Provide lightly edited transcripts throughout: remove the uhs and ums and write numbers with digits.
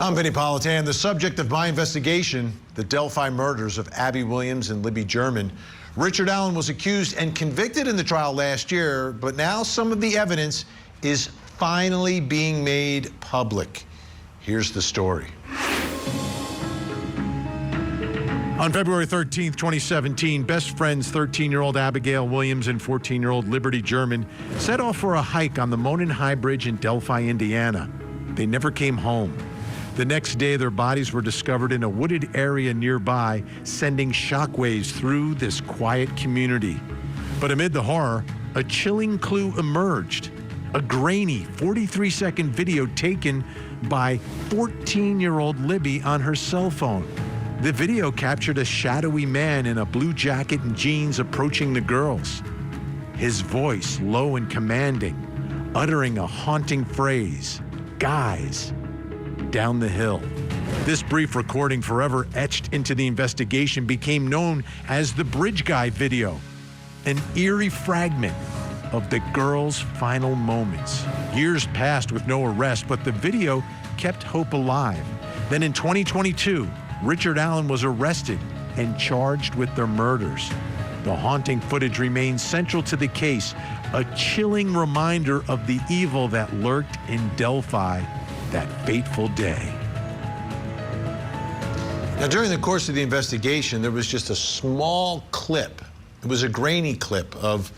I'm Vinnie Politan. The subject of my investigation, the Delphi murders of Abby Williams and Libby German. Richard Allen was accused and convicted in the trial last year, but now some of the evidence is finally being made public. Here's the story. On February 13th, 2017, best friends 13-year-old Abigail Williams and 14-year-old Liberty German set off for a hike on the Monon High Bridge in Delphi, Indiana. They never came home. The next day, their bodies were discovered in a wooded area nearby, sending shockwaves through this quiet community. But amid the horror, a chilling clue emerged. A grainy 43-second video taken by 14-year-old Libby on her cell phone. The video captured a shadowy man in a blue jacket and jeans approaching the girls. His voice low and commanding, uttering a haunting phrase, "Guys, down the hill." This brief recording, forever etched into the investigation, became known as the Bridge Guy video, an eerie fragment of the girls' final moments. Years passed with no arrest, but the video kept hope alive. Then in 2022, Richard Allen was arrested and charged with their murders. The haunting footage remains central to the case, a chilling reminder of the evil that lurked in Delphi that fateful day. Now, during the course of the investigation, there was just a small clip. It was a grainy clip of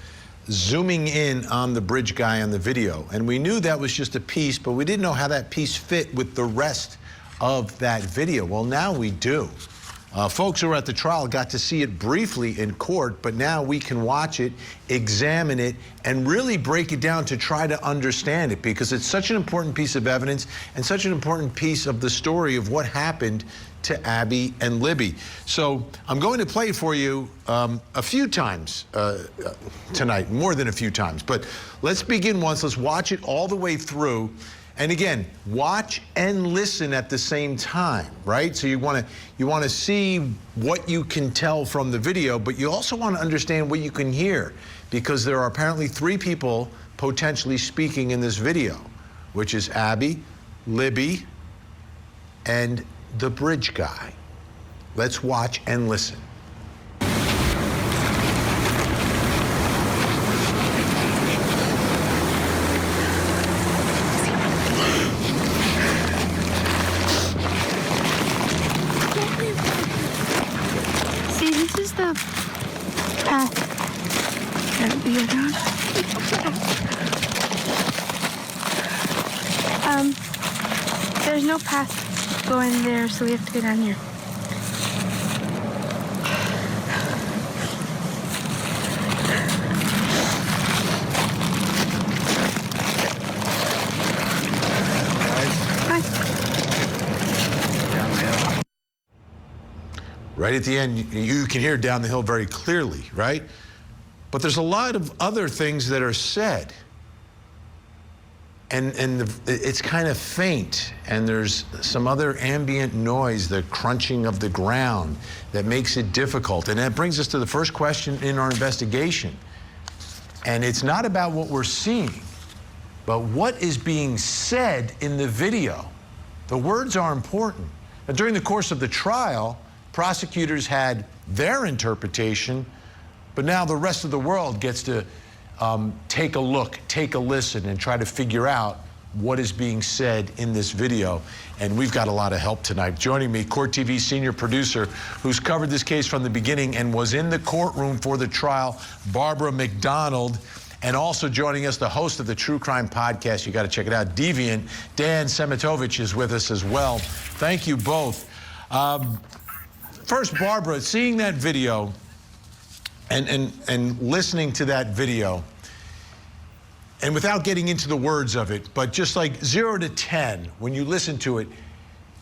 zooming in on the bridge guy on the video. And we knew that was just a piece, but we didn't know how that piece fit with the rest of that video. Well, now we do. Folks who were at the trial got to see it briefly in court, but now we can watch it, examine it, and really break it down to try to understand it, because it's such an important piece of evidence and such an important piece of the story of what happened to Abby and Libby. So I'm going to play for you a few times tonight, more than a few times, but let's begin once. Let's watch it all the way through. And again, watch and listen at the same time, right? So you want to see what you can tell from the video, but you also want to understand what you can hear, because there are apparently 3 people potentially speaking in this video, which is Abby, Libby, and the bridge guy. Let's watch and listen. This is the path that we are on. There's no path going there, so we have to go down here. Right at the end, you can hear down the hill very clearly, right? But there's a lot of other things that are said. And it's kind of faint, and there's some other ambient noise, the crunching of the ground, that makes it difficult. And that brings us to the first question in our investigation. And it's not about what we're seeing, but what is being said in the video. The words are important. Now, during the course of the trial, prosecutors had their interpretation, but now the rest of the world gets to take a look, take a listen, and try to figure out what is being said in this video. And we've got a lot of help tonight. Joining me, Court TV senior producer who's covered this case from the beginning and was in the courtroom for the trial, Barbara McDonald. And also joining us, the host of the True Crime Podcast, you got to check it out, Deviant, Dan Semitovich is with us as well. Thank you both. First, Barbara, seeing that video and listening to that video, and without getting into the words of it, but just like 0 to 10, when you listen to it,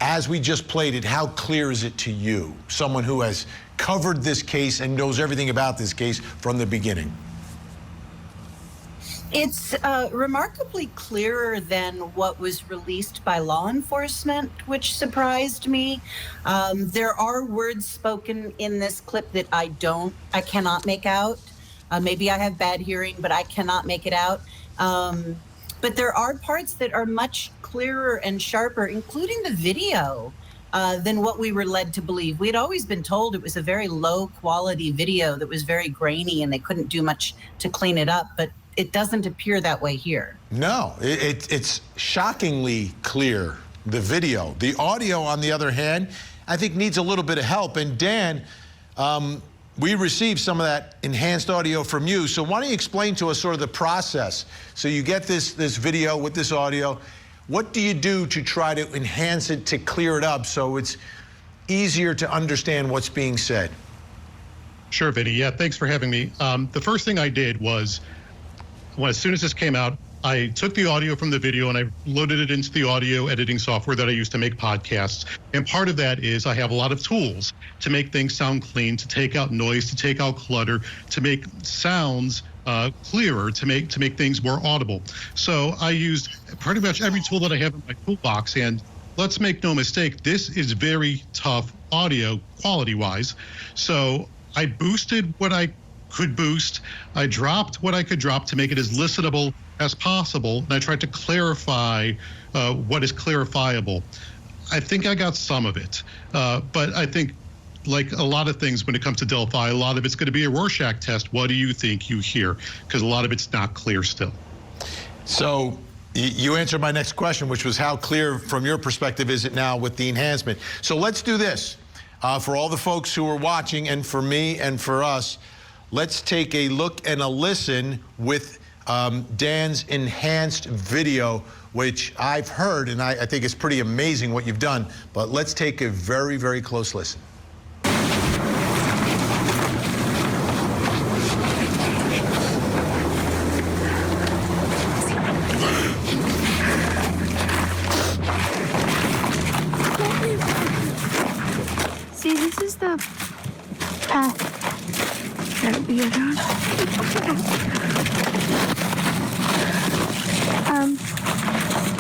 as we just played it, how clear is it to you, someone who has covered this case and knows everything about this case from the beginning? It's remarkably clearer than what was released by law enforcement, which surprised me. There are words spoken in this clip that I cannot make out. Maybe I have bad hearing, but I cannot make it out. but there are parts that are much clearer and sharper, including the video, than what we were led to believe. We had always been told it was a very low quality video that was very grainy and they couldn't do much to clean it up, but it doesn't appear that way here. No, it's shockingly clear, the video. The audio, on the other hand, I think needs a little bit of help. And Dan, we received some of that enhanced audio from you. So why don't you explain to us sort of the process? So you get this video with this audio. What do you do to try to enhance it, to clear it up so it's easier to understand what's being said? Sure, Vinny. Yeah, thanks for having me. The first thing I did was, as soon as this came out, I took the audio from the video and I loaded it into the audio editing software that I use to make podcasts. And part of that is I have a lot of tools to make things sound clean, to take out noise, to take out clutter, to make sounds clearer, to make things more audible. So I used pretty much every tool that I have in my toolbox. And let's make no mistake, this is very tough audio quality-wise. So I boosted what I could boost. I dropped what I could drop to make it as listenable as possible, and I tried to clarify what is clarifiable. I think I got some of it, but I think, like a lot of things when it comes to Delphi, a lot of it's going to be a Rorschach test. What do you think you hear? Because a lot of it's not clear still. So you answered my next question, which was how clear from your perspective is it now with the enhancement? So let's do this. For all the folks who are watching, and for me and for us, let's take a look and a listen with Dan's enhanced video, which I've heard, and I think it's pretty amazing what you've done. But let's take a very, very close listen. See, this is the path that we are on.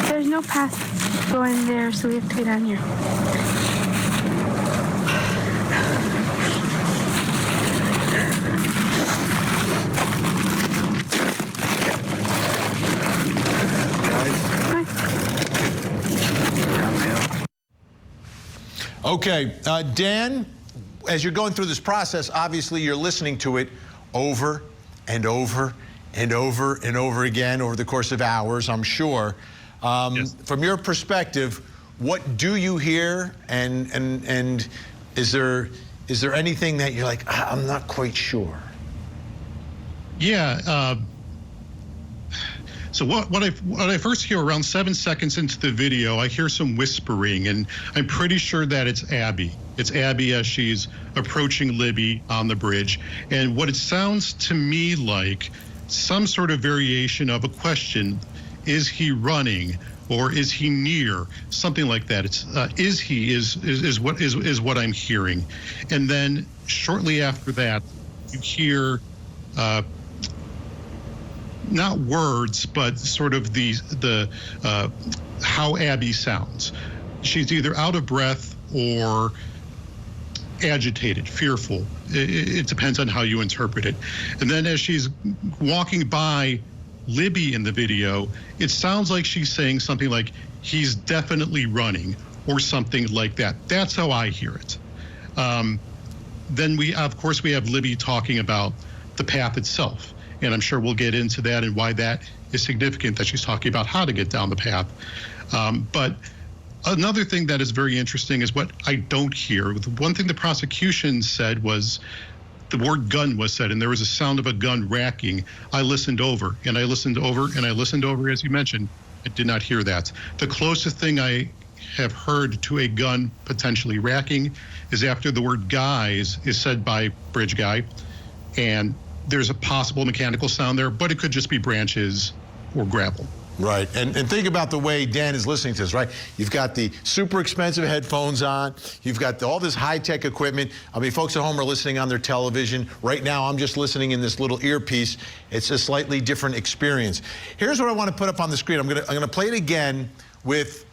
There's no path going there, so we have to go down here. Okay, Dan, as you're going through this process, obviously you're listening to it over and over and over and over again over the course of hours, I'm sure. Yes. From your perspective, what do you hear, and is there anything that you're like, I'm not quite sure? Yeah. So what I first hear around 7 seconds into the video, I hear some whispering, and I'm pretty sure that it's Abby. It's Abby as she's approaching Libby on the bridge. And what it sounds to me like some sort of variation of a question: is he running, or is he near? Something like that. It's is what I'm hearing. And then shortly after that, you hear not words, but sort of the how Abby sounds. She's either out of breath or agitated, fearful. It depends on how you interpret it. And then as she's walking by Libby in the video, it sounds like she's saying something like, he's definitely running, or something like that. That's how I hear it. Then we have Libby talking about the path itself. And I'm sure we'll get into that and why that is significant, that she's talking about how to get down the path. But another thing that is very interesting is what I don't hear. The one thing the prosecution said was the word gun was said, and there was a sound of a gun racking. I listened over, and I listened over, and I listened over, as you mentioned. I did not hear that. The closest thing I have heard to a gun potentially racking is after the word guys is said by Bridge Guy, and there's a possible mechanical sound there, but it could just be branches or gravel. Right, and think about the way Dan is listening to this, right? You've got the super expensive headphones on. You've got all this high-tech equipment. I mean, folks at home are listening on their television. Right now, I'm just listening in this little earpiece. It's a slightly different experience. Here's what I want to put up on the screen. I'm gonna play it again with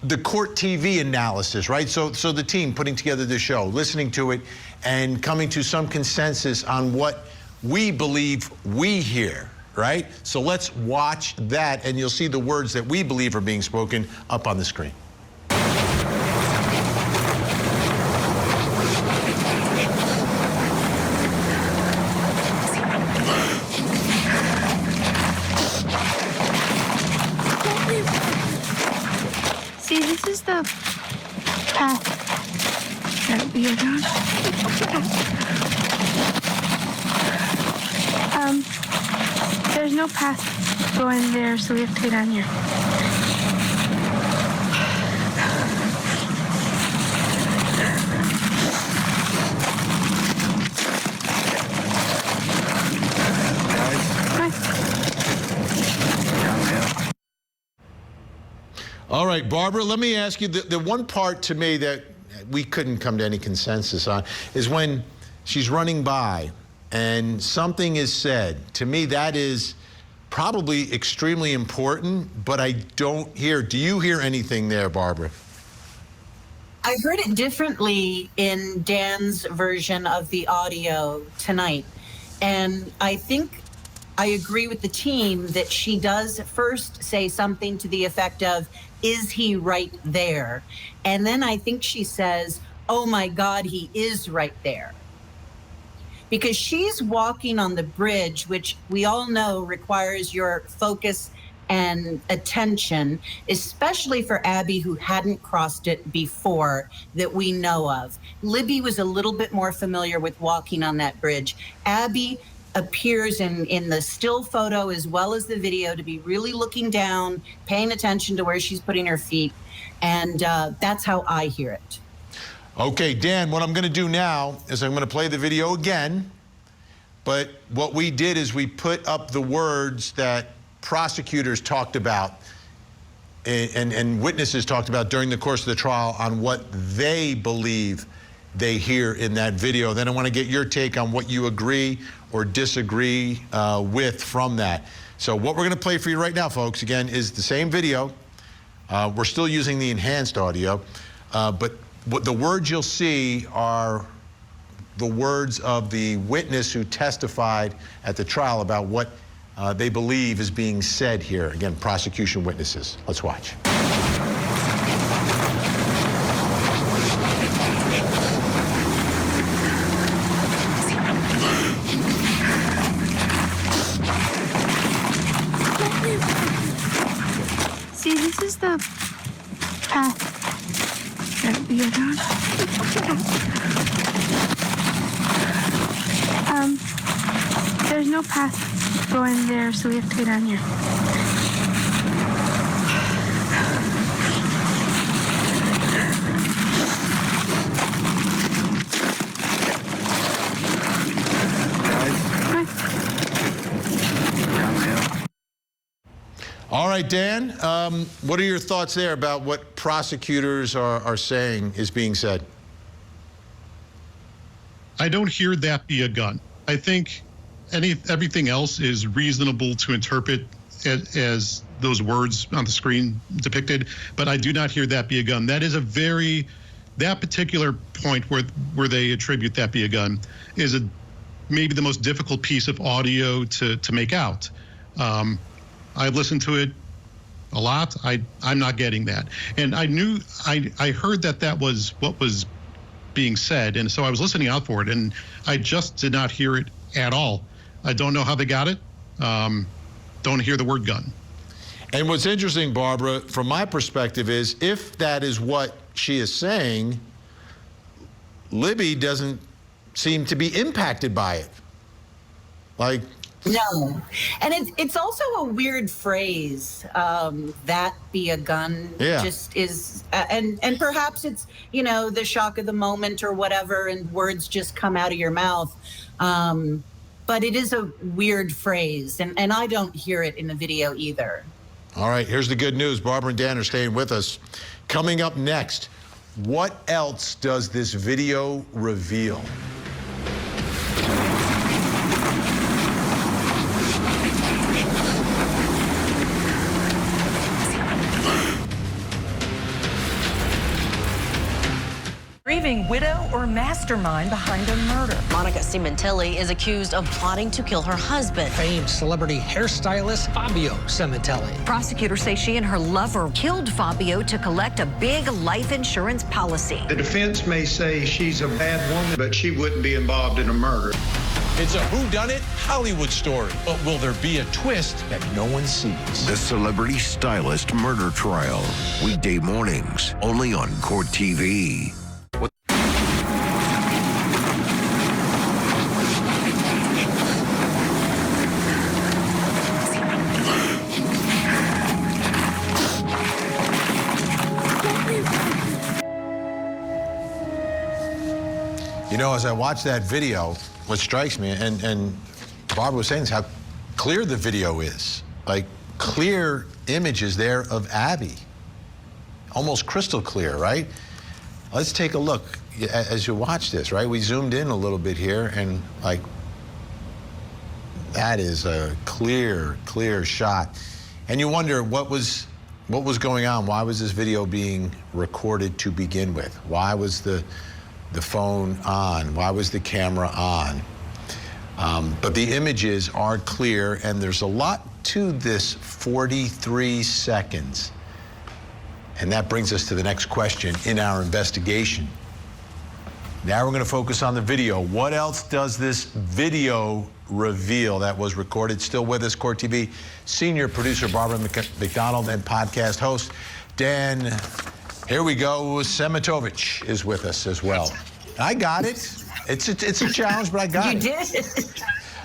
the court TV analysis, right? So the team putting together the show, listening to it, and coming to some consensus on what we believe we hear. right? So let's watch that, and you'll see the words that we believe are being spoken up on the screen. See, this is the path that we are on. There's no path going there, so we have to go down here. All right, Barbara, let me ask you, the one part to me that we couldn't come to any consensus on is when she's running by and something is said. To me, that is probably extremely important, but I don't hear. Do you hear anything there, Barbara? I heard it differently in Dan's version of the audio tonight. And I think I agree with the team that she does first say something to the effect of, "Is he right there?" And then I think she says, "Oh my God, he is right there." Because she's walking on the bridge, which we all know requires your focus and attention, especially for Abby, who hadn't crossed it before that we know of. Libby was a little bit more familiar with walking on that bridge. Abby appears in the still photo as well as the video to be really looking down, paying attention to where she's putting her feet. And that's how I hear it. Okay, Dan, what I'm going to do now is I'm going to play the video again. But what we did is we put up the words that prosecutors talked about and witnesses talked about during the course of the trial on what they believe they hear in that video. Then I want to get your take on what you agree or disagree with from that. So what we're going to play for you right now, folks, again, is the same video. We're still using the enhanced audio, but what the words you'll see are the words of the witness who testified at the trial about what they believe is being said here. Again, prosecution witnesses. Let's watch. See, this is the path that we are on. There's no path going there, so we have to go down here. All right, Dan, what are your thoughts there about what prosecutors are saying is being said? I don't hear that be a gun. I think everything else is reasonable to interpret as those words on the screen depicted, but I do not hear that be a gun. That is that particular point where they attribute that be a gun is maybe the most difficult piece of audio to make out. I've listened to it a lot. I'm not getting that. And I heard that was what was being said. And so I was listening out for it, and I just did not hear it at all. I don't know how they got it. Don't hear the word gun. And what's interesting, Barbara, from my perspective is if that is what she is saying, Libby doesn't seem to be impacted by it. Like, no. And it's also a weird phrase, that be a gun. Yeah. Just is, and perhaps it's, the shock of the moment or whatever, and words just come out of your mouth. But it is a weird phrase, and I don't hear it in the video either. all right, here's the good news. Barbara and Dan are staying with us. Coming up next, what else does this video reveal? Grieving widow or mastermind behind a murder. Monica Cementelli is accused of plotting to kill her husband. Famed celebrity hairstylist Fabio Cementelli. Prosecutors say she and her lover killed Fabio to collect a big life insurance policy. The defense may say she's a bad woman, but she wouldn't be involved in a murder. It's a whodunit Hollywood story, but will there be a twist that no one sees? The Celebrity Stylist Murder Trial. Weekday mornings, only on Court TV. You know, as I watch that video, what strikes me, and Barbara was saying, is how clear the video is. Like, clear images there of Abby. Almost crystal clear, right? Let's take a look as you watch this, right? We zoomed in a little bit here, and like, that is a clear shot. And you wonder what was going on. Why was this video being recorded to begin with? Why was the phone on? Why was the camera on? But the images are clear, and there's a lot to this 43 seconds. And that brings us to the next question in our investigation. Now we're going to focus on the video. What else does this video reveal that was recorded? Still with us, Court TV senior producer Barbara McDonald and podcast host Dan, here we go, Semitovich is with us as well. I got it. It's a challenge, but I got it. You did.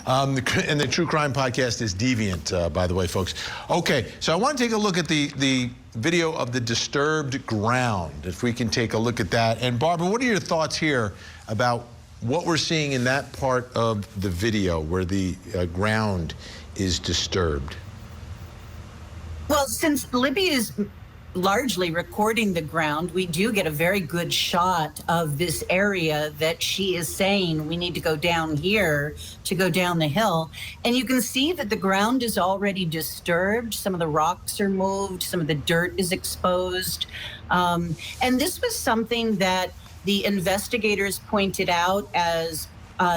And the true crime podcast is Deviant, by the way, folks. Okay, so I want to take a look at the video of the disturbed ground, if we can take a look at that. And Barbara, what are your thoughts here about what we're seeing in that part of the video where the ground is disturbed? Well, since Libby is largely recording the ground, we do get a very good shot of this area that she is saying we need to go down here to go down the hill. And you can see that the ground is already disturbed. Some of the rocks are moved, some of the dirt is exposed. And this was something that the investigators pointed out as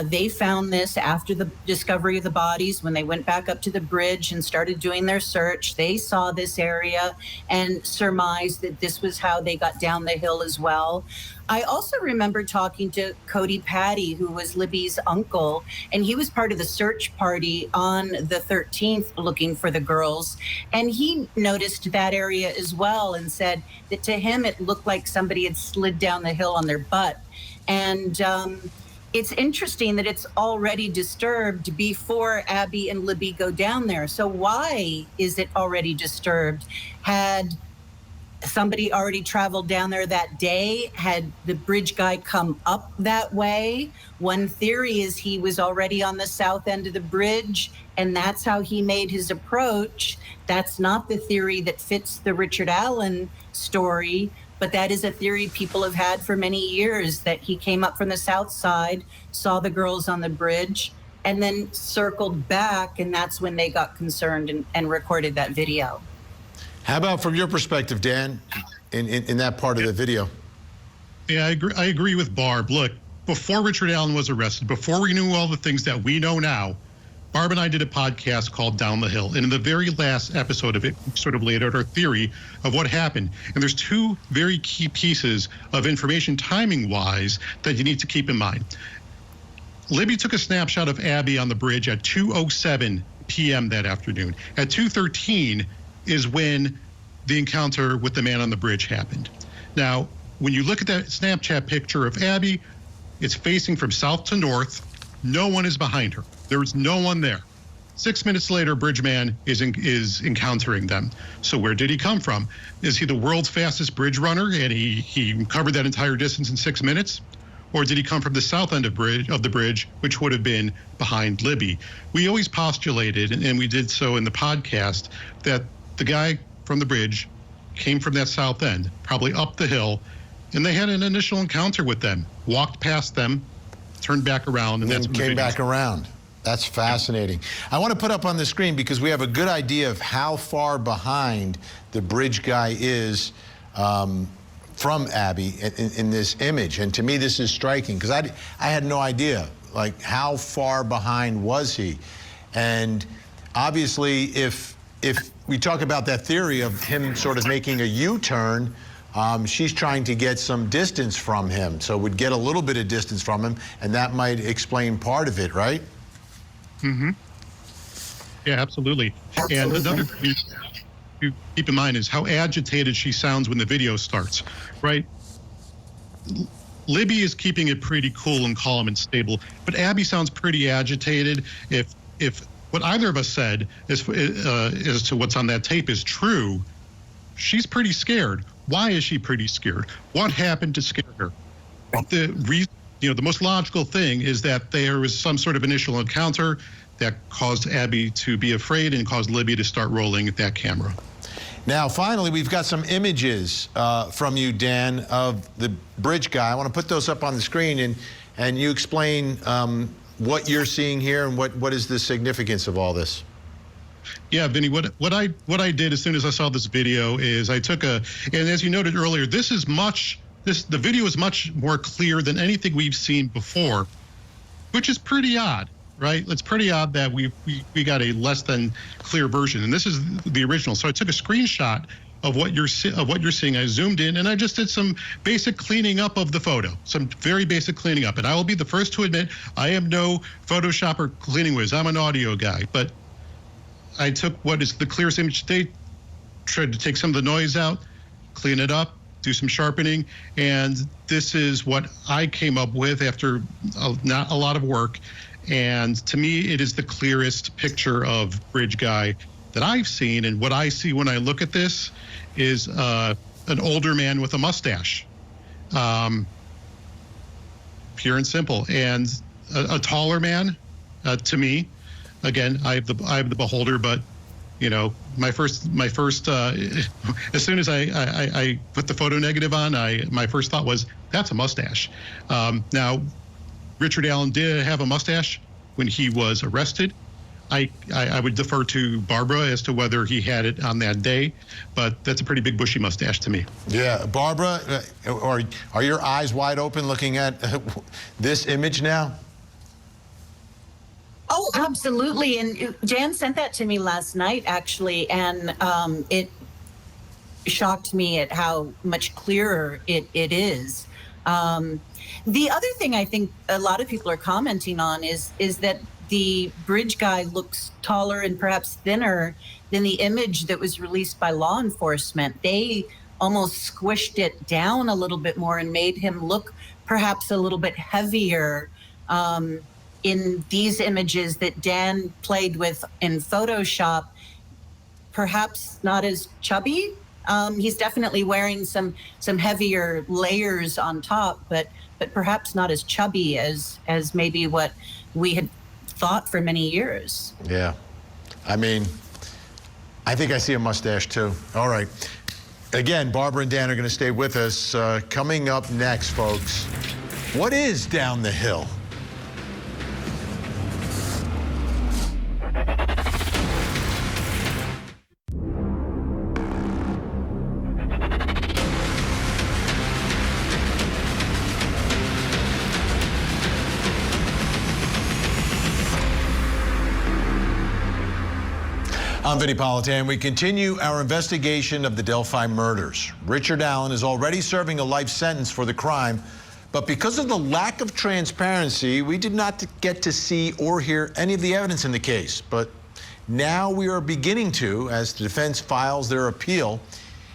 they found this after the discovery of the bodies. When they went back up to the bridge and started doing their search, they saw this area and surmised that this was how they got down the hill as well. I also remember talking to Cody Patty, who was Libby's uncle, and he was part of the search party on the 13th looking for the girls. And he noticed that area as well and said that to him it looked like somebody had slid down the hill on their butt. And it's interesting that it's already disturbed before Abby and Libby go down there. So why is it already disturbed? Had somebody already traveled down there that day? Had the bridge guy come up that way? One theory is he was already on the south end of the bridge, and that's how he made his approach. That's not the theory that fits the RichardAllen story. But that is a theory people have had for many years, that he came up from the south side, saw the girls on the bridge, and then circled back, and that's when they got concerned and recorded that video. How about from your perspective, Dan, in that part of the video? Yeah, I agree with Barb. Look, before RichardAllen was arrested, before we knew all the things that we know now, Barb and I did a podcast called Down the Hill. And in the very last episode of it, we sort of laid out our theory of what happened. And there's two very key pieces of information timing-wise that you need to keep in mind. Libby took a snapshot of Abby on the bridge at 2:07 p.m. that afternoon. At 2:13 is when the encounter with the man on the bridge happened. Now, when you look at that Snapchat picture of Abby, it's facing from south to north. No one is behind her. There is no one there. 6 minutes later, Bridgeman is encountering them. So where did he come from? Is he the world's fastest bridge runner and he covered that entire distance in 6 minutes? Or did he come from the south end of the bridge, which would have been behind Libby? We always postulated, and we did so in the podcast, that the guy from the bridge came from that south end, probably up the hill, and they had an initial encounter with them, walked past them, turned back around, and then came back around. That's fascinating. I want to put up on the screen, because we have a good idea of how far behind the bridge guy is from Abby in this image. And to me, this is striking because I had no idea, like, how far behind was he? And obviously, if we talk about that theory of him sort of making a U-turn, she's trying to get some distance from him. So would get a little bit of distance from him, and that might explain part of it, right? Mm-hmm. Yeah, absolutely. And another thing to keep in mind is how agitated she sounds when the video starts, right? Libby is keeping it pretty cool and calm and stable, but Abby sounds pretty agitated. If what either of us said as to what's on that tape is true, she's pretty scared. Why is she pretty scared? What happened to scare her? The reason, the most logical thing is that there was some sort of initial encounter that caused Abby to be afraid and caused Libby to start rolling that camera. Now, finally, we've got some images from you, Dan, of the bridge guy. I want to put those up on the screen, and you explain what you're seeing here and what is the significance of all this. Yeah, Vinny, what I did as soon as I saw this video is I took and as you noted earlier, the video is much more clear than anything we've seen before, which is pretty odd. Right? It's pretty odd that we got a less than clear version, and this is the original. So I took a screenshot of what you're seeing. I zoomed in, and I just did some basic cleaning up of the photo, some very basic cleaning up. And I will be the first to admit I am no Photoshop or cleaning whiz. I'm an audio guy, but I took what is the clearest image today, tried to take some of the noise out, clean it up, do some sharpening, and this is what I came up with after not a lot of work. And to me, it is the clearest picture of Bridge Guy that I've seen. And what I see when I look at this is an older man with a mustache, pure and simple, and a taller man. To me, again, I have the beholder, but my first as soon as I put the photo negative on, my first thought was that's a mustache. Now, RichardAllen did have a mustache when he was arrested. I would defer to Barbara as to whether he had it on that day, but that's a pretty big bushy mustache to me. Yeah, Barbara, are your eyes wide open looking at this image now? Oh, absolutely. And Jan sent that to me last night, actually, and it shocked me at how much clearer it is. The other thing I think a lot of people are commenting on is that the bridge guy looks taller and perhaps thinner than the image that was released by law enforcement. They almost squished it down a little bit more and made him look perhaps a little bit heavier in these images that Dan played with in Photoshop. Perhaps not as chubby. He's definitely wearing some heavier layers on top, but perhaps not as chubby as maybe what we had thought for many years. Yeah. I mean, I think I see a mustache too. All right. Again, Barbara and Dan are going to stay with us. Coming up next, folks, what is down the hill? I'm Vinnie Politan. We continue our investigation of the Delphi murders. RichardAllen is already serving a life sentence for the crime, but because of the lack of transparency, we did not get to see or hear any of the evidence in the case. But now we are beginning to, as the defense files their appeal.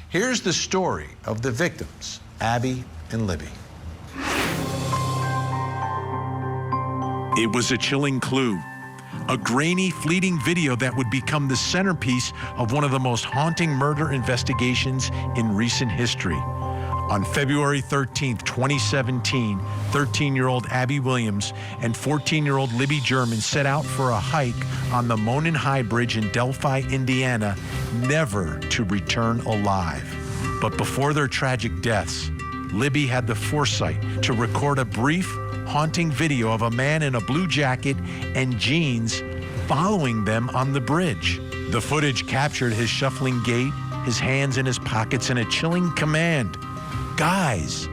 Here's the story of the victims, Abby and Libby. It was a chilling clue. A grainy, fleeting video that would become the centerpiece of one of the most haunting murder investigations in recent history. On February 13th, 2017, 13-year-old Abby Williams and 14-year-old Libby German set out for a hike on the Monon High Bridge in Delphi, Indiana, never to return alive. But before their tragic deaths, Libby had the foresight to record a brief, haunting video of a man in a blue jacket and jeans following them on the bridge. The footage captured his shuffling gait, his hands in his pockets, and a chilling command. guys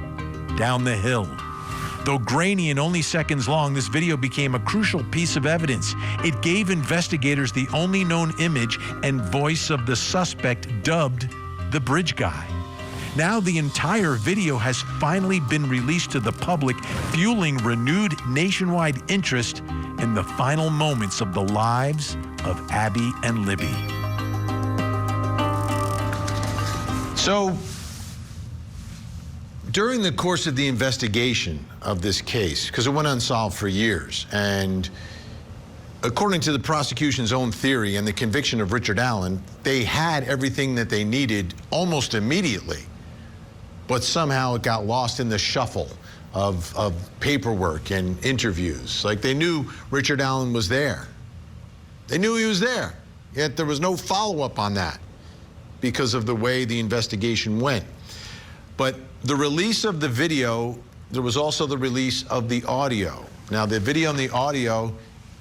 down the hill. Though grainy and only seconds long, this video became a crucial piece of evidence. It gave investigators the only known image and voice of the suspect, dubbed the bridge guy. Now the entire video has finally been released to the public, fueling renewed nationwide interest in the final moments of the lives of Abby and Libby. So, during the course of the investigation of this case, because it went unsolved for years, and according to the prosecution's own theory and the conviction of RichardAllen, they had everything that they needed almost immediately, but somehow it got lost in the shuffle of paperwork and interviews. Like, they knew RichardAllen was there. They knew he was there, yet there was no follow-up on that because of the way the investigation went. But the release of the video, there was also the release of the audio. Now, the video and the audio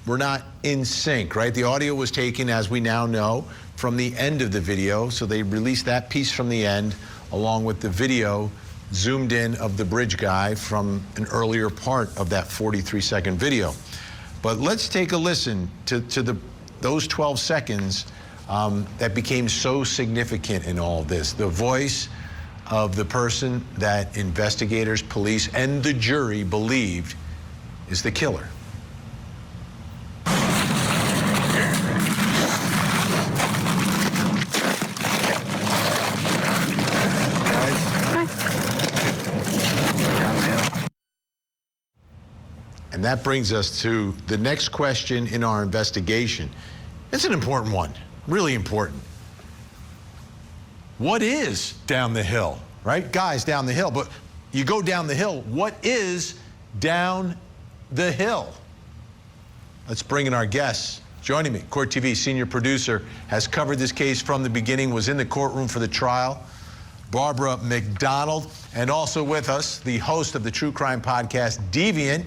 were not in sync, right? The audio was taken, as we now know, from the end of the video, so they released that piece from the end, along with the video zoomed in of the bridge guy from an earlier part of that 43-second video. But let's take a listen to those 12 seconds that became so significant in all this. The voice of the person that investigators, police, and the jury believed is the killer. And that brings us to the next question in our investigation. It's an important one, really important. What is down the hill, right? Guys, down the hill, but you go down the hill, what is down the hill? Let's bring in our guests. Joining me, Court TV senior producer, has covered this case from the beginning, was in the courtroom for the trial, Barbara McDonald, and also with us, the host of the true crime podcast, Deviant,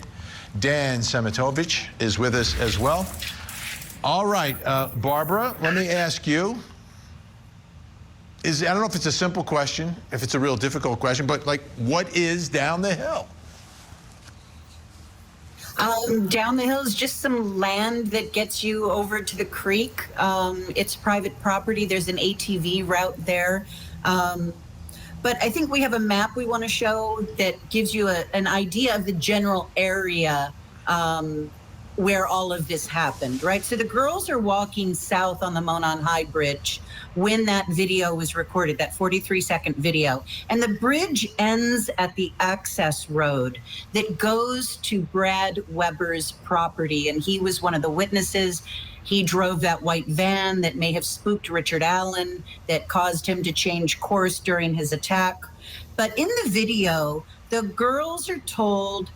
Dan Semitovich, is with us as well. All right, Barbara, let me ask you, I don't know if it's a simple question, if it's a real difficult question, but like, what is down the hill? Down the hill is just some land that gets you over to the creek. It's private property. There's an ATV route there. But I think we have a map we want to show that gives you an idea of the general area where all of this happened, right? So the girls are walking south on the Monon High Bridge when that video was recorded, that 43-second video. And the bridge ends at the access road that goes to Brad Weber's property. And he was one of the witnesses. He drove that white van that may have spooked RichardAllen, that caused him to change course during his attack. But in the video, the girls are told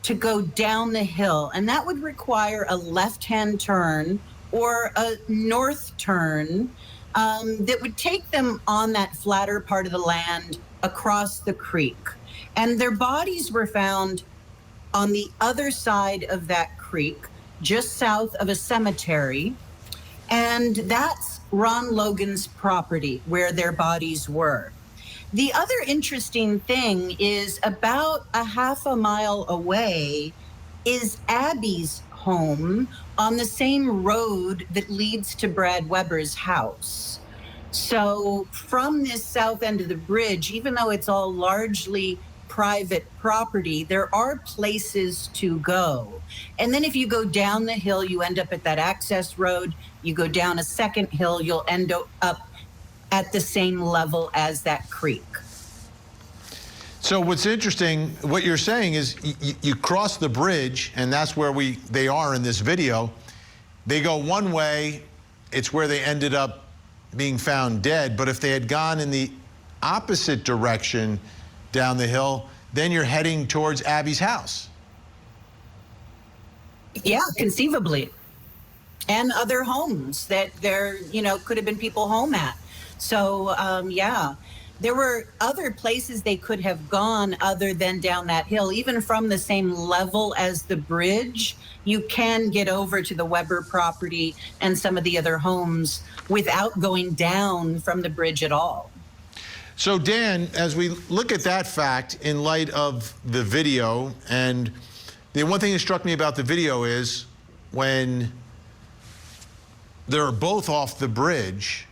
to go down the hill, and that would require a left-hand turn or a north turn that would take them on that flatter part of the land across the creek. And their bodies were found on the other side of that creek, just south of a cemetery, and that's Ron Logan's property where their bodies were. The other interesting thing is about a half a mile away is Abby's home on the same road that leads to Brad Weber's house. So from this south end of the bridge, even though it's all largely private property, there are places to go. And then if you go down the hill, you end up at that access road. You go down a second hill, you'll end up at the same level as that creek. So what's interesting, what you're saying is you cross the bridge, and that's where they are in this video. They go one way, it's where they ended up being found dead. But if they had gone in the opposite direction down the hill, then you're heading towards Abby's house. Yeah, conceivably. And other homes that there, could have been people home at. So, yeah, there were other places they could have gone other than down that hill. Even from the same level as the bridge, you can get over to the Weber property and some of the other homes without going down from the bridge at all. So, Dan, as we look at that fact in light of the video, and the one thing that struck me about the video is when they're both off the bridge,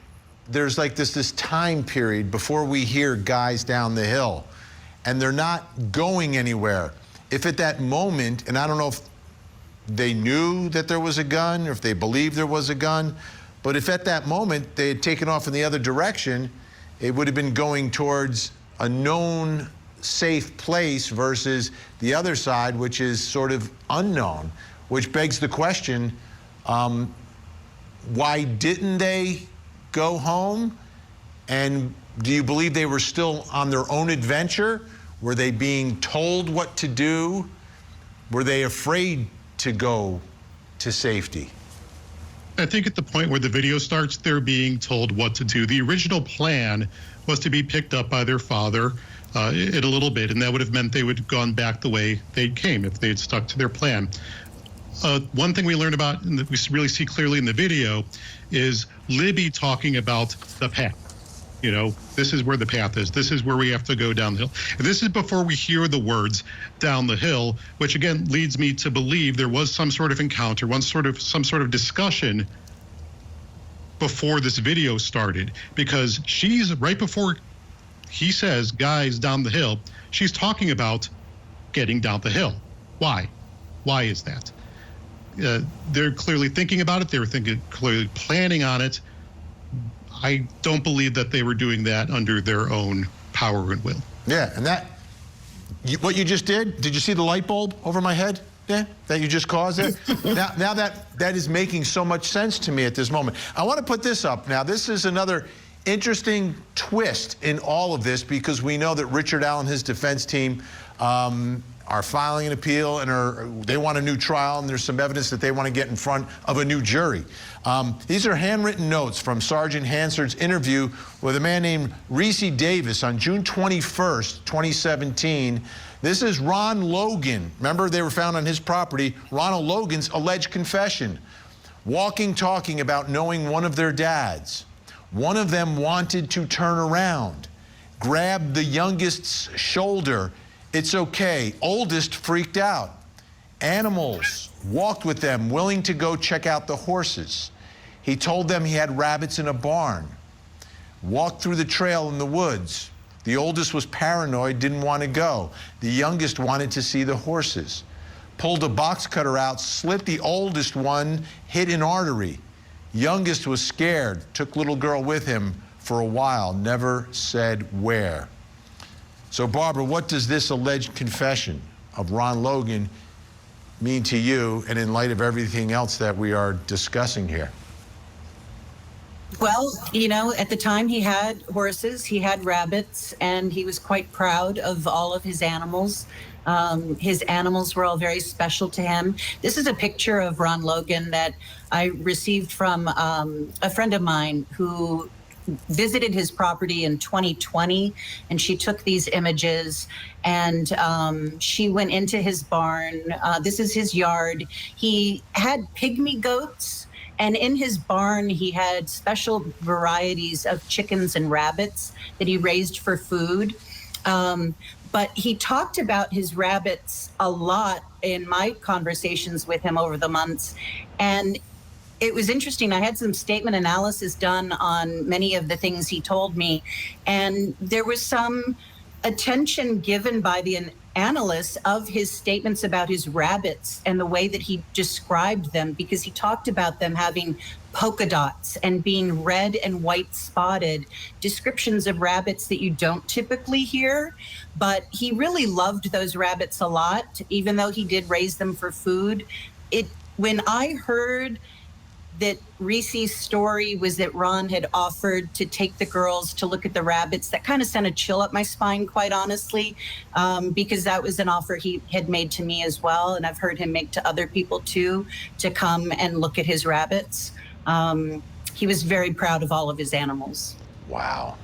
there's like this time period before we hear guys down the hill, and they're not going anywhere. If at that moment, and I don't know if they knew that there was a gun or if they believed there was a gun, but if at that moment they had taken off in the other direction, it would have been going towards a known safe place versus the other side, which is sort of unknown, which begs the question, why didn't they go home? And do you believe they were still on their own adventure? Were they being told what to do? Were they afraid to go to safety? I think at the point where the video starts, they're being told what to do. The original plan was to be picked up by their father in a little bit, and that would have meant they would have gone back the way they came if they had stuck to their plan. One thing we learned about, and that we really see clearly in the video, is Libby talking about the path. You know, this is where the path is. This is where we have to go down the hill. And this is before we hear the words down the hill, which again leads me to believe there was some sort of encounter, some sort of discussion before this video started, because she's right before he says, guys, down the hill, she's talking about getting down the hill. Why? Why is that? They're clearly thinking about it. They were clearly planning on it. I don't believe that they were doing that under their own power and will. Yeah, and what you just did you see the light bulb over my head? Yeah, that you just caused it? now that is making so much sense to me at this moment. I want to put this up. Now, this is another interesting twist in all of this, because we know that RichardAllen, his defense team, are filing an appeal, and they want a new trial, and there's some evidence that they want to get in front of a new jury. These are handwritten notes from Sergeant Hansard's interview with a man named Reese Davis on June 21st, 2017. This is Ron Logan. Remember, they were found on his property. Ronald Logan's alleged confession. Talking about knowing one of their dads. One of them wanted to turn around, grabbed the youngest's shoulder. It's okay. Oldest freaked out. Animals, walked with them, willing to go check out the horses. He told them he had rabbits in a barn. Walked through the trail in the woods. The oldest was paranoid, didn't want to go. The youngest wanted to see the horses. Pulled a box cutter out, slit the oldest one, hit an artery. Youngest was scared, took little girl with him for a while, never said where. So, Barbara, what does this alleged confession of Ron Logan mean to you, and in light of everything else that we are discussing here? Well, you know, at the time he had horses, he had rabbits, and he was quite proud of all of his animals. His animals were all very special to him. This is a picture of Ron Logan that I received from a friend of mine who visited his property in 2020, and she took these images, and she went into his barn. This is his yard. He had pygmy goats, and in his barn he had special varieties of chickens and rabbits that he raised for food. But he talked about his rabbits a lot in my conversations with him over the months, and it was interesting. I had some statement analysis done on many of the things he told me, and there was some attention given by the analysts of his statements about his rabbits and the way that he described them, because he talked about them having polka dots and being red and white spotted, descriptions of rabbits that you don't typically hear. But he really loved those rabbits a lot, even though he did raise them for food. When I heard that Reese's story was that Ron had offered to take the girls to look at the rabbits, that kind of sent a chill up my spine, quite honestly, because that was an offer he had made to me as well, and I've heard him make to other people too, to come and look at his rabbits. He was very proud of all of his animals. Wow.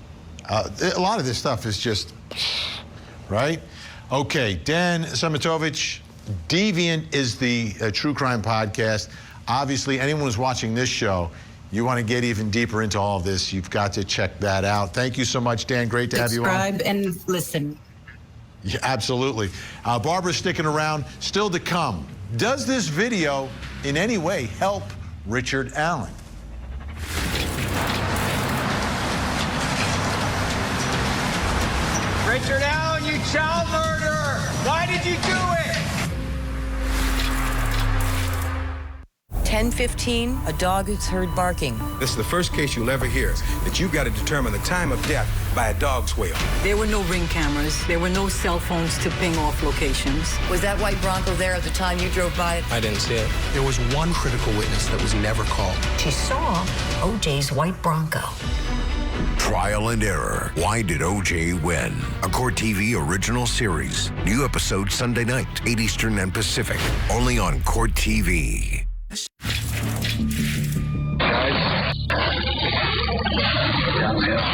A lot of this stuff is just, right? Okay, Dan Semitovich, Deviant is the true crime podcast. Obviously, anyone who's watching this show, You want to get even deeper into all of this, you've got to check that out. Thank you so much, Dan. Great to have you on. Subscribe and listen. Yeah, absolutely. Barbara's sticking around. Still to come. Does this video in any way help RichardAllen? RichardAllen, you child murderer! Why did you do it? 10:15, a dog is heard barking. This is the first case you'll ever hear that you've got to determine the time of death by a dog's wail. There were no ring cameras. There were no cell phones to ping off locations. Was that white Bronco there at the time you drove by it? I didn't see it. There was one critical witness that was never called. She saw OJ's white Bronco. Trial and Error. Why did OJ win? A Court TV original series. New episode Sunday night, 8 Eastern and Pacific. Only on Court TV.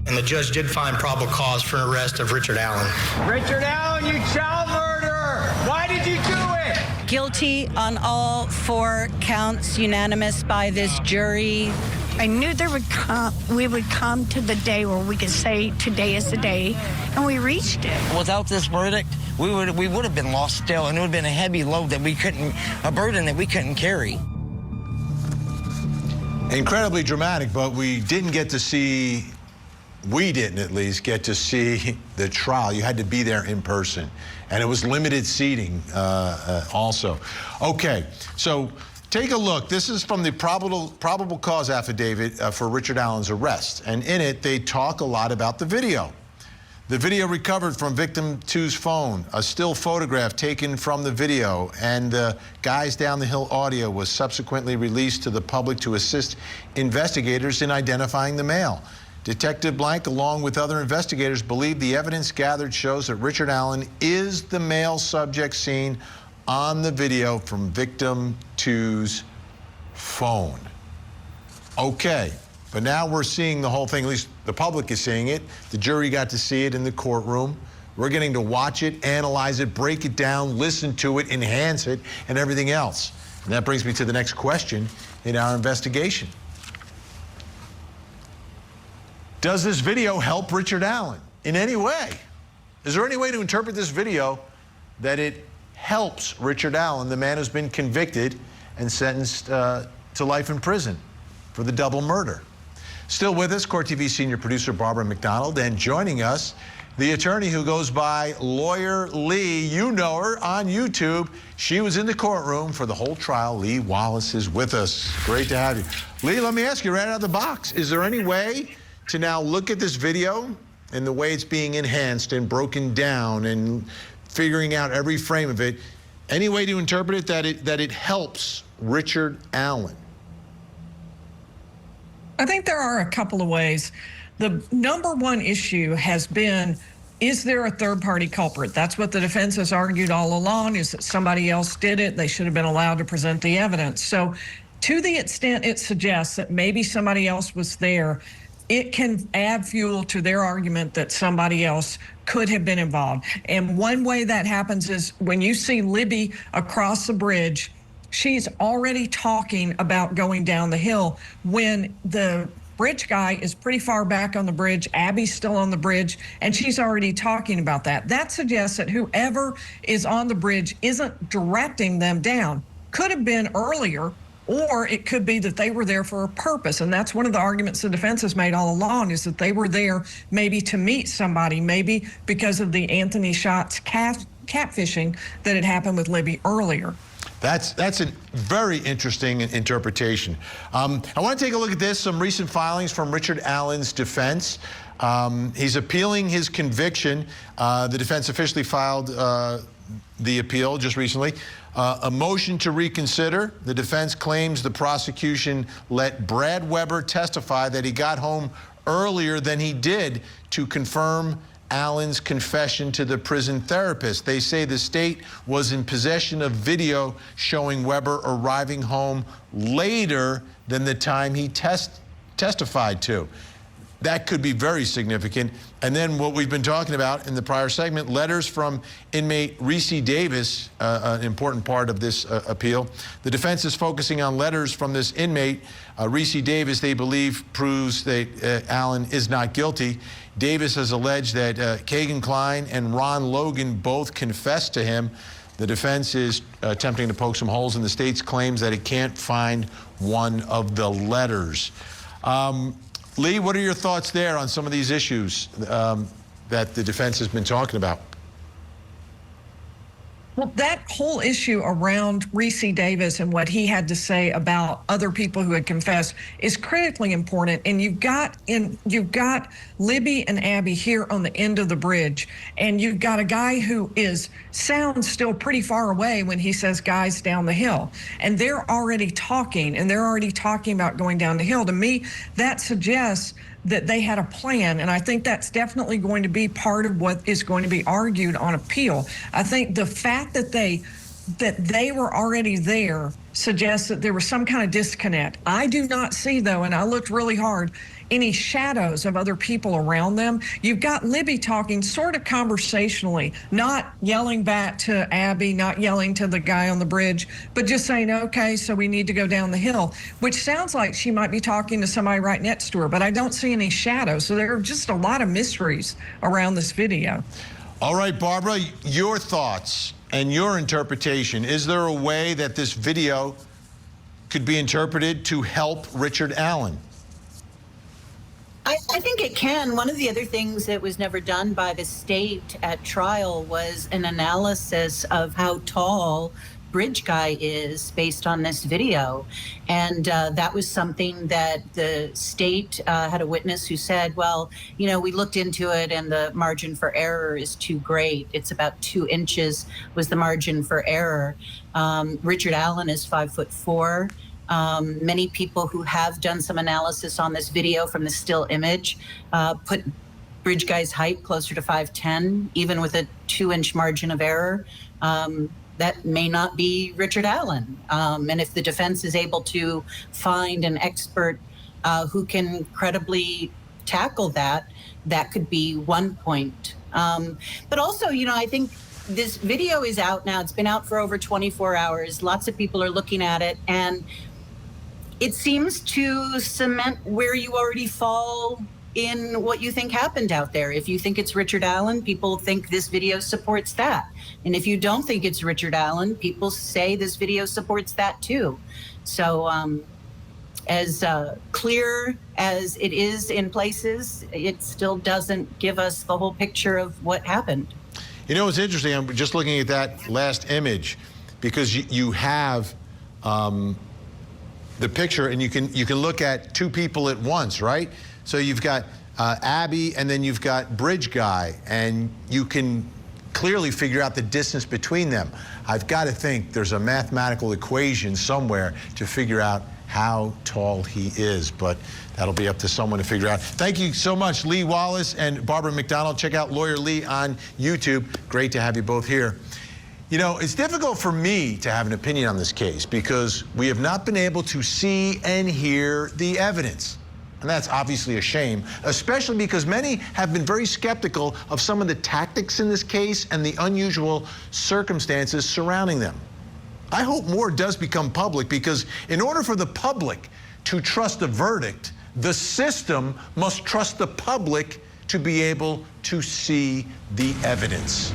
And the judge did find probable cause for an arrest of RichardAllen. RichardAllen, you child murderer! Why did you do it? Guilty on all 4 counts, unanimous by this jury. I knew we would come to the day where we could say today is the day, and we reached it. Without this verdict, we would have been lost still, and it would have been a heavy load that a burden that we couldn't carry. Incredibly dramatic, but we didn't at least get to see the trial. You had to be there in person, and it was limited seating also. Okay, so take a look. This is from the probable cause affidavit for RichardAllen's arrest, and in it they talk a lot about the video. The video recovered from victim 2's phone, a still photograph taken from the video, and the Guys Down the Hill audio was subsequently released to the public to assist investigators in identifying the male. Detective Blank, along with other investigators, believe the evidence gathered shows that RichardAllen is the male subject seen on the video from victim 2's phone. Okay. But now we're seeing the whole thing, at least the public is seeing it. The jury got to see it in the courtroom. We're getting to watch it, analyze it, break it down, listen to it, enhance it, and everything else. And that brings me to the next question in our investigation. Does this video help RichardAllen in any way? Is there any way to interpret this video that it helps RichardAllen, the man who's been convicted and sentenced to life in prison for the double murder? Still with us, Court TV senior producer Barbara McDonald, and joining us, the attorney who goes by Lawyer Lee. You know her on YouTube. She was in the courtroom for the whole trial. Lee Wallace is with us. Great to have you. Lee, let me ask you right out of the box, is there any way to now look at this video and the way it's being enhanced and broken down and figuring out every frame of it, any way to interpret it that it helps RichardAllen? I think there are a couple of ways. The number one issue has been, is there a third-party culprit? That's what the defense has argued all along, is that somebody else did it. They should have been allowed to present the evidence. So to the extent it suggests that maybe somebody else was there, it can add fuel to their argument that somebody else could have been involved. And one way that happens is when you see Libby across the bridge, she's already talking about going down the hill. When the bridge guy is pretty far back on the bridge, Abby's still on the bridge, and she's already talking about that. That suggests that whoever is on the bridge isn't directing them down. Could have been earlier, or it could be that they were there for a purpose. And that's one of the arguments the defense has made all along, is that they were there maybe to meet somebody, maybe because of the Anthony Schatz catfishing that had happened with Libby earlier. That's a very interesting interpretation. I want to take a look at this, some recent filings from RichardAllen's defense. He's appealing his conviction. The defense officially filed the appeal just recently. A motion to reconsider. The defense claims the prosecution let Brad Weber testify that he got home earlier than he did to confirm Allen's confession to the prison therapist. They say the state was in possession of video showing Weber arriving home later than the time he testified to. That could be very significant. And then what we've been talking about in the prior segment, letters from inmate Reese Davis, an important part of this appeal. The defense is focusing on letters from this inmate, Reese Davis, they believe proves that Allen is not guilty. Davis has alleged that Kagan Klein and Ron Logan both confessed to him. The defense is attempting to poke some holes in the state's claims that it can't find one of the letters. Lee, what are your thoughts there on some of these issues that the defense has been talking about? Well, that whole issue around Reese Davis and what he had to say about other people who had confessed is critically important. And you've got Libby and Abby here on the end of the bridge, and you've got a guy who sounds still pretty far away when he says guys down the hill, and they're already talking about going down the hill. To me, that suggests that they had a plan, and I think that's definitely going to be part of what is going to be argued on appeal. I think the fact that they were already there suggests that there was some kind of disconnect. I do not see, though, and I looked really hard, any shadows of other people around them. You've got Libby talking sort of conversationally, not yelling back to Abby, not yelling to the guy on the bridge, but just saying, okay, so we need to go down the hill, which sounds like she might be talking to somebody right next to her, but I don't see any shadows. So there are just a lot of mysteries around this video. All right, Barbara, your thoughts and your interpretation. Is there a way that this video could be interpreted to help Richard Allen? I think it can. One of the other things that was never done by the state at trial was an analysis of how tall Bridge Guy is based on this video. And that was something that the state had a witness who said, well, you know, we looked into it and the margin for error is too great. It's about 2 inches was the margin for error. Richard Allen is 5'4". Many people who have done some analysis on this video from the still image put Bridge Guy's height closer to 5'10", even with a 2-inch margin of error. That may not be Richard Allen. And if the defense is able to find an expert who can credibly tackle that, that could be one point. But also, you know, I think this video is out now. It's been out for over 24 hours. Lots of people are looking at it, and it seems to cement where you already fall in what you think happened out there. If you think it's Richard Allen, people think this video supports that. And if you don't think it's Richard Allen, people say this video supports that too. So as clear as it is in places, it still doesn't give us the whole picture of what happened. You know, it's interesting. I'm just looking at that last image because you have the picture, and you can look at 2 people at once, right? So you've got Abby, and then you've got Bridge Guy, and you can clearly figure out the distance between them. I've got to think there's a mathematical equation somewhere to figure out how tall he is, but that'll be up to someone to figure out. Thank you so much, Lee Wallace and Barbara McDonald. Check out Lawyer Lee on YouTube. Great to have you both here. You know, it's difficult for me to have an opinion on this case because we have not been able to see and hear the evidence. And that's obviously a shame, especially because many have been very skeptical of some of the tactics in this case and the unusual circumstances surrounding them. I hope more does become public because in order for the public to trust a verdict, the system must trust the public to be able to see the evidence.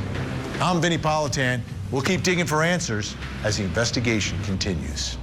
I'm Vinnie Politan. We'll keep digging for answers as the investigation continues.